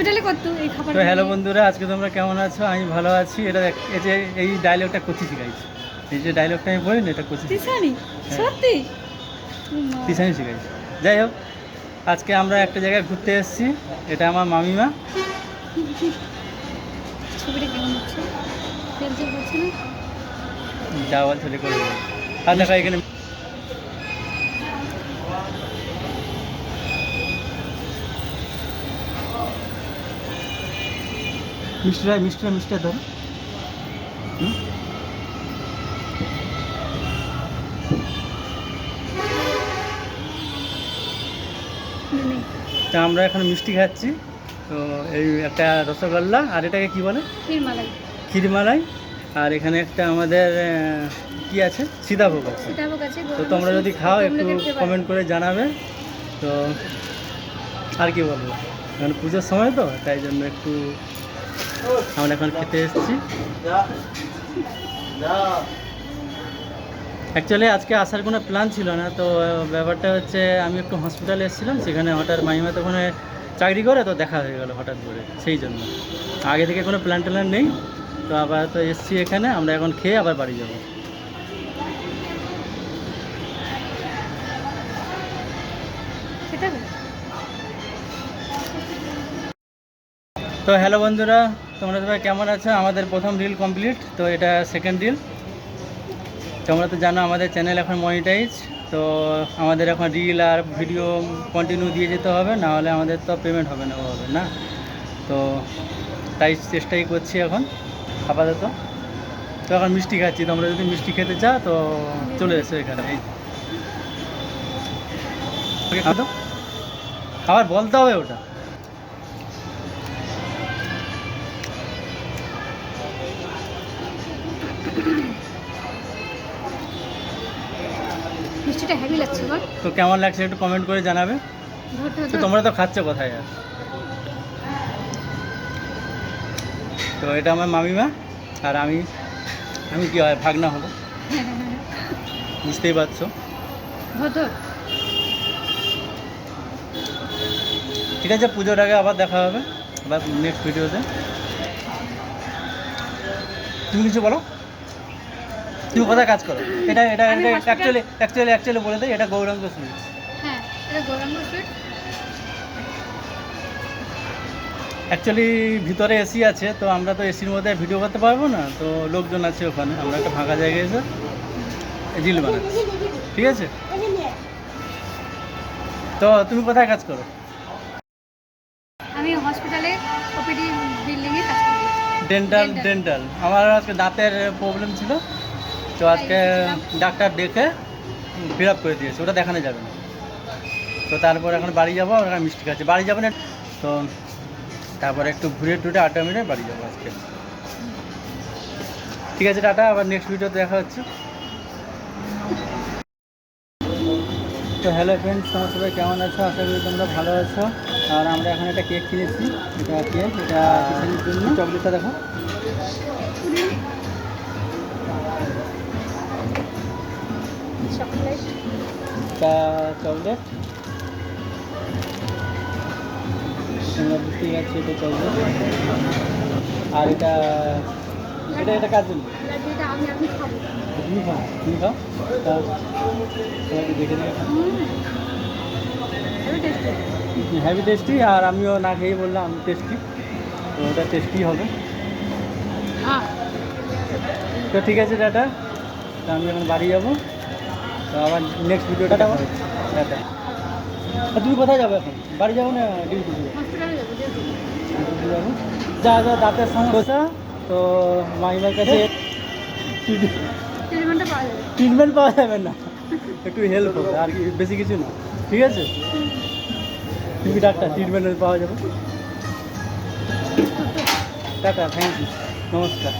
হসপিটালে করতো এই খাবার। তো হ্যালো বন্ধুরা, আজকে তোমরা কেমন আছো? আমি ভালো আছি। এটা এই যে এই ডায়লগটা কোচি শিখাইছি, এই যে ডায়লগটা আমি বলি না, এটা কোচি তিশানি সত্যি তিশানি শিখাইছি। যাই হোক, আজকে আমরা একটা জায়গায় ঘুরতে এসেছি। এটা আমার মামিমা। ছবিটা কেমন হচ্ছে? ফেলছে বলছে না যা বল ছেলে করে দেবে। আর দেখা এখানে মিষ্টিটা ধরো। তা আমরা এখন মিষ্টি খাচ্ছি। তো এই একটা রসগোল্লা, আর এটাকে কি বলে? ক্ষীরমালাই। ক্ষীরমালাই। আর এখানে একটা আমাদের কি আছে, সীতাভোগ আছে। সীতাভোগ আছে। তো তোমরা যদি খাও একটু কমেন্ট করে জানাবে। তো আর কি বলবো, এখন পুজোর সময় তো তাই জন্য একটু আমরা এখন খেতে এসেছি। অ্যাকচুয়ালি আজকে আসার কোনো প্ল্যান ছিল না। তো ব্যাপারটা হচ্ছে, আমি একটু হসপিটালে এসেছিলাম, সেখানে হঠাৎ মাইমা তো ওখানে চাকরি করে, তো দেখা হয়ে গেলো হঠাৎ করে, সেই জন্য। আগে থেকে কোনো প্ল্যান ট্যান নেই। তো আবার তো এসছি এখানে, আমরা এখন খেয়ে আবার বাড়ি যাব। তো হ্যালো বন্ধুরা, তোমরা সবাই কেমন আছো? আমাদের প্রথম রিল কমপ্লিট, তো এটা সেকেন্ড রিল। তোমরা তো জানো আমাদের চ্যানেল এখন মনিটাইজ। তো আমাদের এখন রিল আর ভিডিও কন্টিনিউ দিয়ে যেতে হবে, না হলে আমাদের তো পেমেন্ট হবে না, হবে না। তো তাই চেষ্টাই করছি এখন আপাতত। তো এখন মিষ্টি খাচ্ছি। তোমরা যদি মিষ্টি খেতে চাও তো চলে এসো এখানে। আবার বলতে হবে ওটা। মিষ্টিটা হেভি লাগছে বল। তো কেমন লাগছে একটু কমেন্ট করে জানাবে। তো তোমরা তো খাচ্ছ কোথায় আর? তো এটা আমার মামিমা, আর আমি কি হয়, ভাগনা হবো, বুঝতেই পারছো। ঠিক আছে, পুজোর আগে আবার দেখা হবে, আবার নেক্সট ভিডিওতে। তুমি কিছু বলো, তুমি কোথায় কাজ করো? এটা এটা এটা অ্যাকচুয়ালি বলে দেয়, এটা গৌরাঙ্গ সুইটস। হ্যাঁ, এটা গৌরাঙ্গ সুইটস। অ্যাকচুয়ালি ভিতরে এসি আছে, তো আমরা তো এসির মধ্যে ভিডিও করতে পারবো না। তো লোকজন আছে ওখানে, আমরা একটা ফাঁকা জায়গায় এসে রিল বানাচ্ছি। ঠিক আছে, তো তুমি কোথায় কাজ করো? আমি হসপিটালে ওপিডি বিল্ডিংয়ে কাজ করি। ডেন্টাল। আমার আজকে দাঁতের প্রবলেম ছিল, তো আজকে ডাক্তার ডেকে ফিল আপ করে দিয়েছে, ওটা দেখানো যাবে না। তো তারপর এখন বাড়ি যাবো, আর মিষ্টি খাচ্ছি। বাড়ি যাবো না, তো তারপরে একটু ঘুরে টুরে 8টা মিনিটে বাড়ি যাবো আজকে। ঠিক আছে, টাটা, আবার নেক্সট ভিডিওতে দেখা হচ্ছে। তো হ্যালো ফ্রেন্ডস, তোমার সবাই কেমন আছো? আশা করি তোমরা ভালো আছো। আর আমরা এখন একটা কেক কিনেছি। এটা কেক, এটা কিসের জন্য? চকলেটটা দেখো। এটা চকলেট, তোমরা বুঝতেই পারছো এটা চকলেট। আর এটা এটা এটা কার জন্য? তুমি খাও, তুমি খাও, সবাইকে দেখে নিয়ে হ্যাভি টেস্টি। আর আমিও না খেয়েই বললাম টেস্টি, তো ওটা টেস্টি হবে। তো ঠিক আছে, টাটা। তো আমি এখন বাড়ি যাবো, তো আবার নেক্সট ভিডিওটা টাটা। তুমি কোথায় যাবো এখন? বাড়ি যাবো না ডিউটি যাবো? যা দাঁতের সমস্যা, তো মাইমার কাছে ট্রিটমেন্ট পাওয়া যাবে না, একটু হেল্প হবে, আর কি, বেশি কিছু না। ঠিক আছে, তুমি ডাক্তার, ট্রিটমেন্ট পাওয়া যাবে। টাটা, থ্যাংক ইউ, নমস্কার।